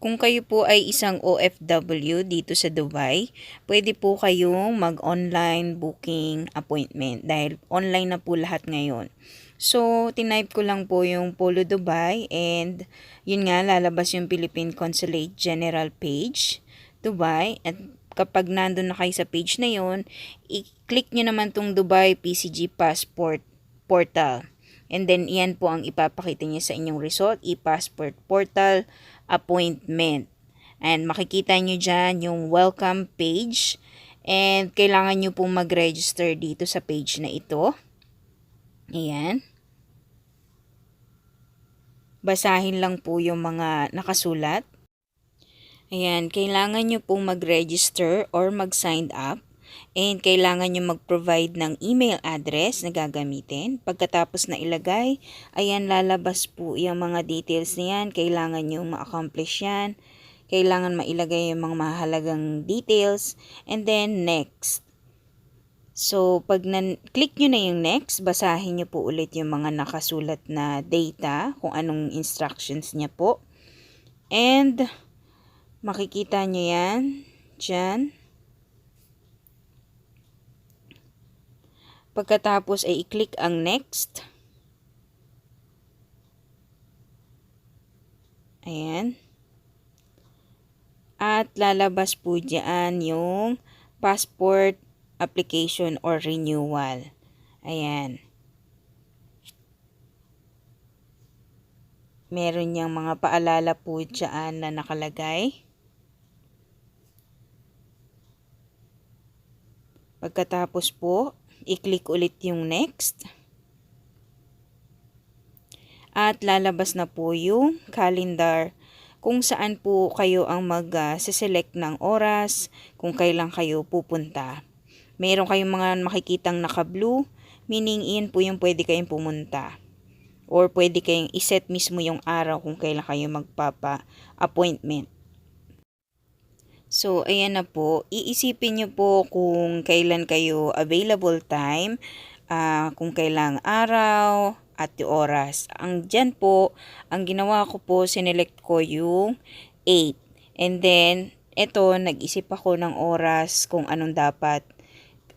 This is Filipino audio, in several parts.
Kung kayo po ay isang OFW dito sa Dubai, pwede po kayong mag-online booking appointment dahil online na po lahat ngayon. So, tinype ko lang po yung Polo Dubai and yun nga, lalabas yung Philippine Consulate General page, Dubai. At kapag nandun na kayo sa page na yun, i-click nyo naman tong Dubai PCG Passport Portal. And then, iyan po ang ipapakita niya sa inyong result, e-passport portal, appointment. And makikita nyo dyan yung welcome page. And kailangan nyo pong mag-register dito sa page na ito. Ayan. Basahin lang po yung mga nakasulat. Ayan, kailangan nyo pong mag-register or mag-sign up. And kailangan nyo mag-provide ng email address na gagamitin. Pagkatapos na ilagay, ayan, lalabas po yung mga details niyan. Kailangan nyo ma-accomplish yan. Kailangan mailagay yung mga mahalagang details. And then, next. So, pag click nyo na yung next, basahin nyo po ulit yung mga nakasulat na data, kung anong instructions niya po. And, makikita nyo yan, dyan. Pagkatapos ay i-click ang next. Ayan. At lalabas po dyan yung passport application or renewal. Ayan. Meron niyang mga paalala po dyan na nakalagay. Pagkatapos po, i-click ulit yung next. At lalabas na po yung calendar kung saan po kayo ang mag-select ng oras kung kailan kayo pupunta. Meron kayong mga makikitang naka-blue, meaning iyan po yung pwede kayong pumunta. Or pwede kayong iset mismo yung araw kung kailan kayo magpapa-appointment. So, ayan na po. Iisipin nyo po kung kailan kayo available time, kung kailang araw at yung oras. Dyan po, ang ginawa ko po, sinelect ko yung 8. And then, ito, nag-isip ako ng oras kung anong dapat.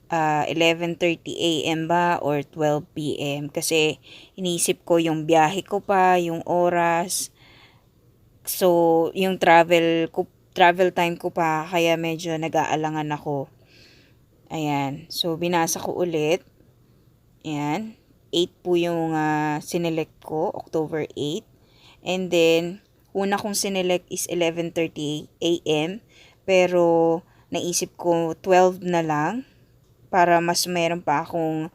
11:30 a.m. ba or 12 p.m. Kasi, iniisip ko yung biyahe ko pa, yung oras. So, yung travel time ko pa, kaya medyo nag-aalangan ako. Ayan. So, binasa ko ulit. Ayan. 8 po yung sinelect ko, October 8. And then, una kong sinelect is 11:30 a.m. Pero, naisip ko 12 na lang para mas meron pa akong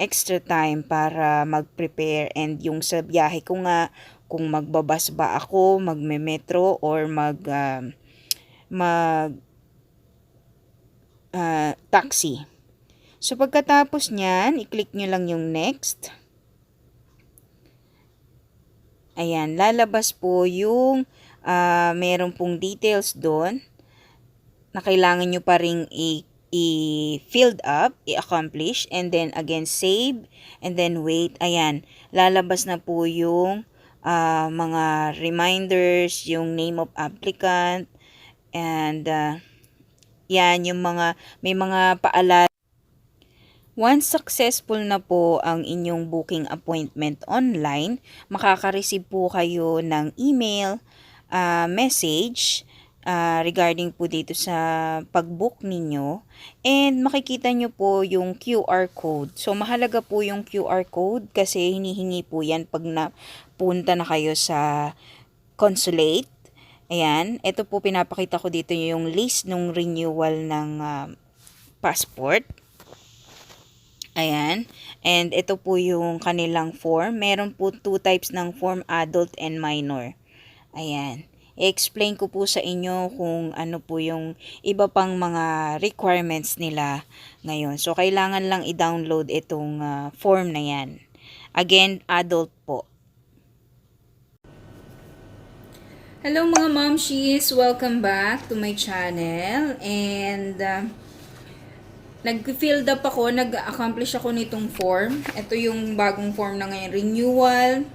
extra time para mag-prepare. And yung sa biyahe ko nga, kung magbabas ba ako, magme-metro or taxi. So, pagkatapos nyan, i-click nyo lang yung next. Ayan, lalabas po yung meron pong details doon na kailangan nyo pa ring i-filled up, i-accomplish, and then again, save, and then wait. Ayan, lalabas na po yung mga reminders, yung name of applicant, and yan, yung may mga paalala. Once successful na po ang inyong booking appointment online, makaka-receive po kayo ng email, message, regarding po dito sa pag-book ninyo, and makikita nyo po yung QR code. So, mahalaga po yung QR code kasi hinihingi po yan pag napunta na kayo sa consulate. Ayan, ito po pinapakita ko dito yung list ng renewal ng passport. Ayan, and ito po yung kanilang form. Meron po 2 types ng form, adult and minor. Ayan. I-explain ko po sa inyo kung ano po yung iba pang mga requirements nila ngayon. So, kailangan lang i-download itong form na yan. Again, adult po. Hello mga Mamshies! Welcome back to my channel. And nag-filled up ako, nag-accomplish ako nitong form. Ito yung bagong form na ngayon. Renewal,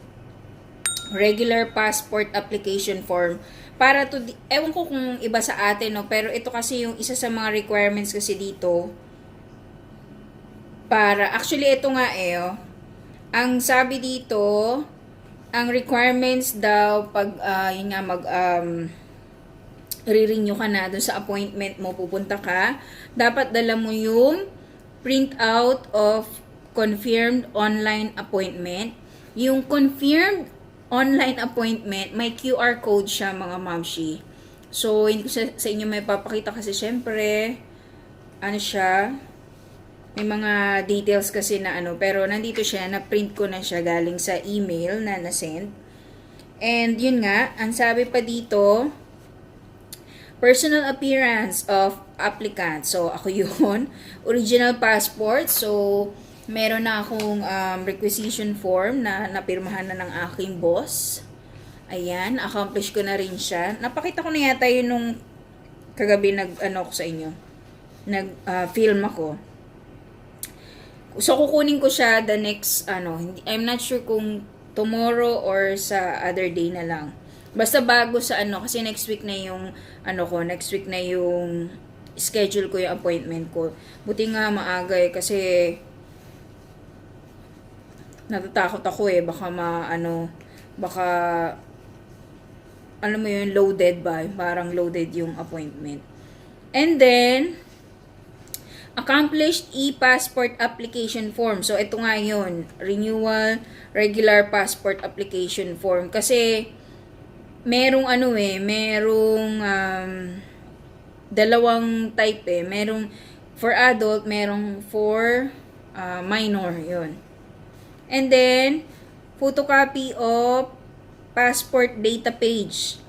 regular passport application form para to, ewan ko kung iba sa atin, no, pero ito kasi yung isa sa mga requirements kasi dito, para, actually ito nga oh, ang sabi dito, ang requirements daw, pag, yun nga, re-renew ka na dun sa appointment mo, pupunta ka, dapat dala mo yung print out of confirmed online appointment. Yung confirmed online appointment, may QR code siya, mga mamshi. So, hindi ko sa inyo may papakita kasi syempre, ano siya, may mga details kasi na pero nandito siya, na-print ko na siya galing sa email na na-send. And yun nga, ang sabi pa dito, personal appearance of applicant. So, ako yun. Original passport. So, meron na akong requisition form na napirmahan na ng aking boss. Ayan, accomplish ko na rin siya. Napakita ko na yata yun nung kagabi ko sa inyo. Film ako. So, kukunin ko siya the next, I'm not sure kung tomorrow or sa other day na lang. Basta bago sa kasi next week na yung, next week na yung schedule ko yung appointment ko. Buti nga maaga kasi natatakot ako baka baka, alam mo yun, loaded ba? Parang loaded yung appointment. And then, accomplished e-passport application form. So, ito nga yun. Renewal, regular passport application form. Kasi, merong merong dalawang type Merong for adult, merong for minor, yun. And then, photocopy of passport data page.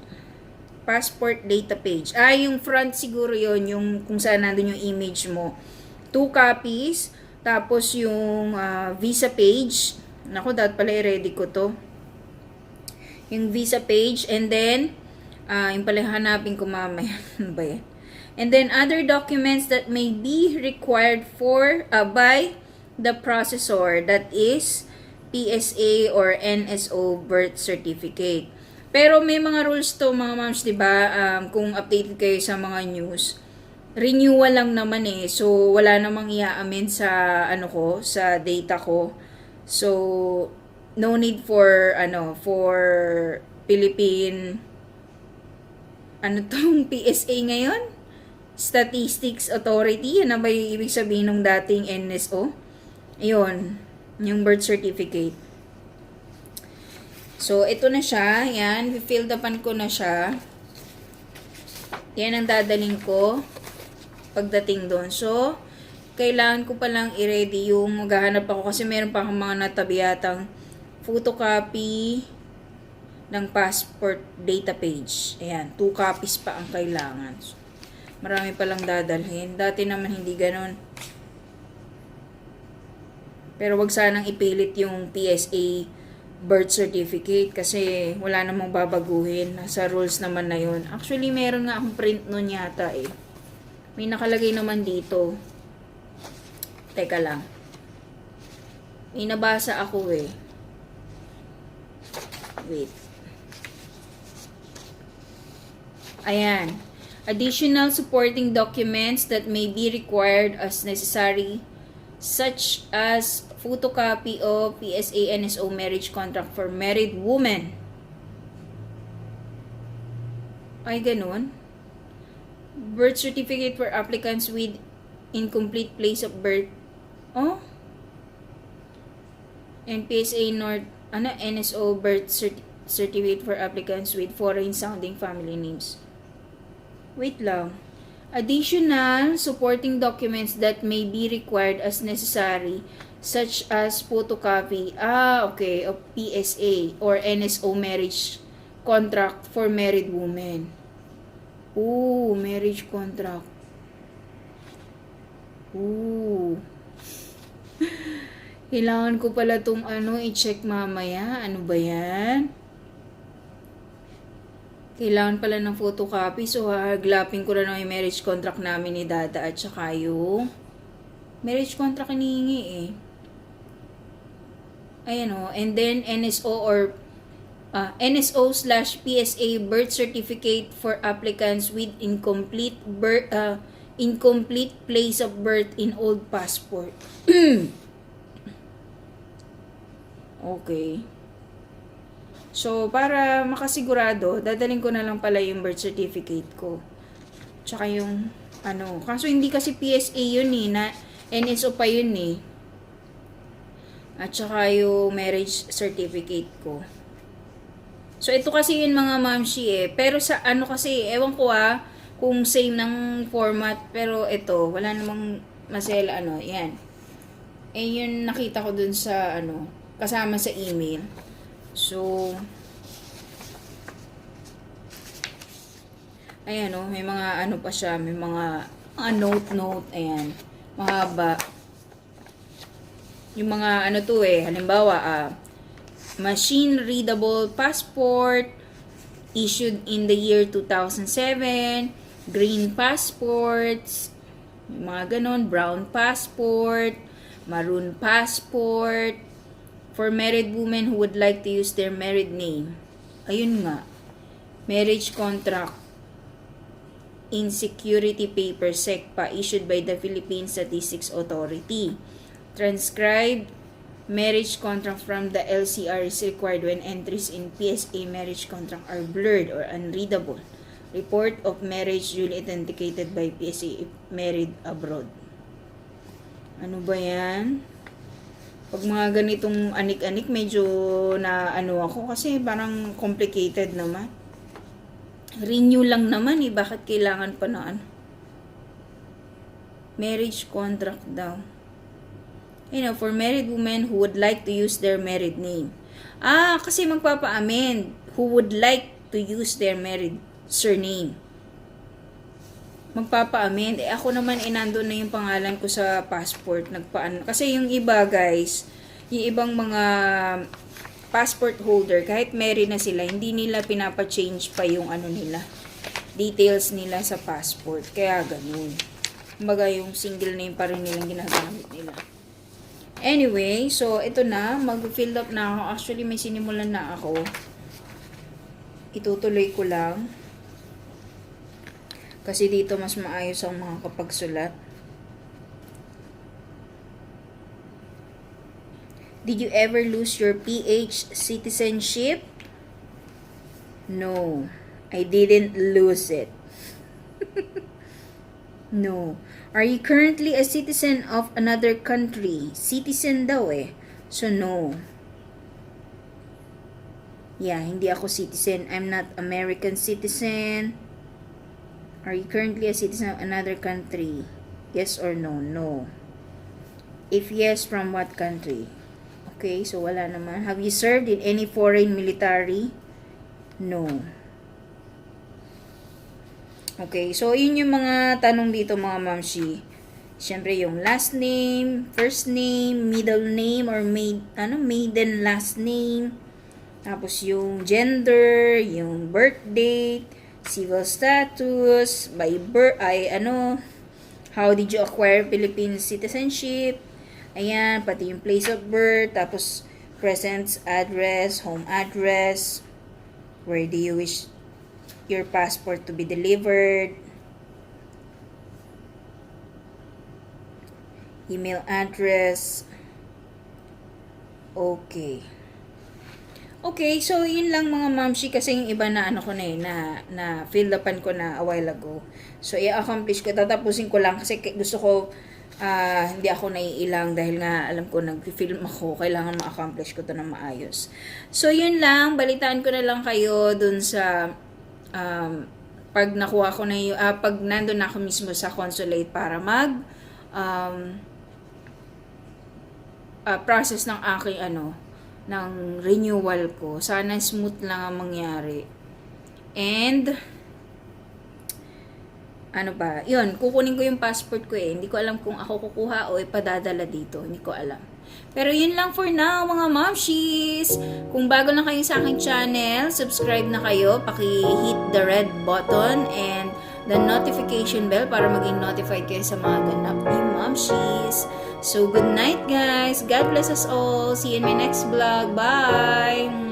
Passport data page. Yung front siguro yun, yung kung saan nandun yung image mo. 2 copies. Tapos yung visa page. Naku, dapat pala i-ready ko to. Yung visa page. And then, yung pala hanapin ko mamaya. Ano ba yan? And then, other documents that may be required for by the processor. That is, PSA or NSO birth certificate. Pero may mga rules to, mga moms, 'di ba? Kung updated kayo sa mga news, renewal lang naman So wala namang i-amend sa sa data ko. So no need for for Philippine tong PSA ngayon? Statistics Authority, ano ba yung ibig sabihin ng dating NSO? Ayun, yung birth certificate. So, ito na siya. Yan, fill upan ko na siya. Yan ang dadaling ko pagdating doon. So, kailangan ko palang i-ready yung maghahanap ako kasi meron pa akong mga natabiyatang photocopy ng passport data page. Ayan, 2 copies pa ang kailangan. So, marami palang dadalhin. Dati naman hindi ganon. Pero wag sanang ipilit yung PSA birth certificate kasi wala namang babaguhin. Nasa rules naman na yun. Actually, meron nga akong print nun yata May nakalagay naman dito. Teka lang. May nabasa ako Wait. Ayan. Additional supporting documents that may be required as necessary, such as photocopy of PSA NSO marriage contract for married women. Ay, ganun. Birth certificate for applicants with incomplete place of birth. Oh? And PSA NSO birth certificate for applicants with foreign sounding family names. Wait lang. Additional supporting documents that may be required as necessary, such as photocopy, okay, of PSA or NSO marriage contract for married women. Ooh, marriage contract. Ooh. Kailangan ko pala tong i-check mamaya. Ano ba yan? Kailangan pala ng photocopy. So, haglapin ko na yung marriage contract namin ni Dada at saka yung marriage contract hinihingi Ayan And then, NSO or NSO/PSA birth certificate for applicants with incomplete place of birth in old passport. Okay. So, para makasigurado, dadalhin ko na lang pala yung birth certificate ko. Tsaka yung, kaso hindi kasi PSA yun eh, na NSO pa yun eh. At saka yung marriage certificate ko. So, ito kasi yun mga mamshi eh. Pero sa kasi, ewan ko kung same ng format. Pero ito, wala namang masela yan. Yun nakita ko dun sa kasama sa email. So, ayan may mga pa siya, may mga note, ayan, mahaba. Yung mga halimbawa, machine readable passport, issued in the year 2007, green passports, mga ganon, brown passport, maroon passport, for married women who would like to use their married name. Ayun nga. Marriage contract in security paper SECPA issued by the Philippine Statistics Authority. Transcribed marriage contract from the LCR is required when entries in PSA marriage contract are blurred or unreadable. Report of marriage duly authenticated by PSA if married abroad. Ano ba yan? Pag mga ganitong anik-anik, medyo na ako kasi parang complicated naman. Renew lang naman eh. Bakit kailangan pa na marriage contract daw. For married women who would like to use their married name. Kasi magpapa-amend. Who would like to use their married surname. Magpapa-amend. Ako naman nandun na yung pangalan ko sa passport. Kasi yung iba guys, yung ibang mga passport holder, kahit married na sila, hindi nila pinapa-change pa yung details nila sa passport. Kaya ganun. Kumbaga yung single name pa rin nilang ginagamit nila. Anyway, so ito na, mag-fill up na ako. Actually, may sinimulan na ako. Itutuloy ko lang. Kasi dito mas maayos ang mga kapagsulat. Did you ever lose your PH citizenship? No, I didn't lose it. No. Are you currently a citizen of another country? Citizen daw eh. So no. Yeah, hindi ako citizen. I'm not American citizen. Are you currently a citizen of another country? Yes or no? No. If yes, from what country? Okay, so wala naman. Have you served in any foreign military? No. Okay, so yun yung mga tanong dito mga mamshi. Siyempre yung last name, first name, middle name, or maiden last name. Tapos yung gender, yung birth date, civil status, by birth, how did you acquire Philippine citizenship, ayan, pati yung place of birth, tapos present address, home address, where do you wish your passport to be delivered, email address, okay. Okay, so yun lang mga mamshi kasi yung iba na ko na fill upan ko na a while ago. So i-accomplish ko, tatapusin ko lang kasi gusto ko hindi ako naiilang dahil nga alam ko nag-film ako, kailangan ma-accomplish ko to na maayos. So yun lang, balitaan ko na lang kayo dun sa pag nakuha ko na yung pag nandun ako mismo sa consulate para mag process ng aking ng renewal ko. Sana smooth lang ang mangyari. And yun, kukunin ko yung passport ko eh. Hindi ko alam kung ako kukuha o ipadadala dito. Hindi ko alam. Pero yun lang for now, mga Mamshies. Kung bago na kayo sa aking channel, subscribe na kayo. Paki-hit the red button and the notification bell para maging notified kayo sa mga ganap ni Mamshies. So, good night guys. God bless us all. See you in my next vlog. Bye!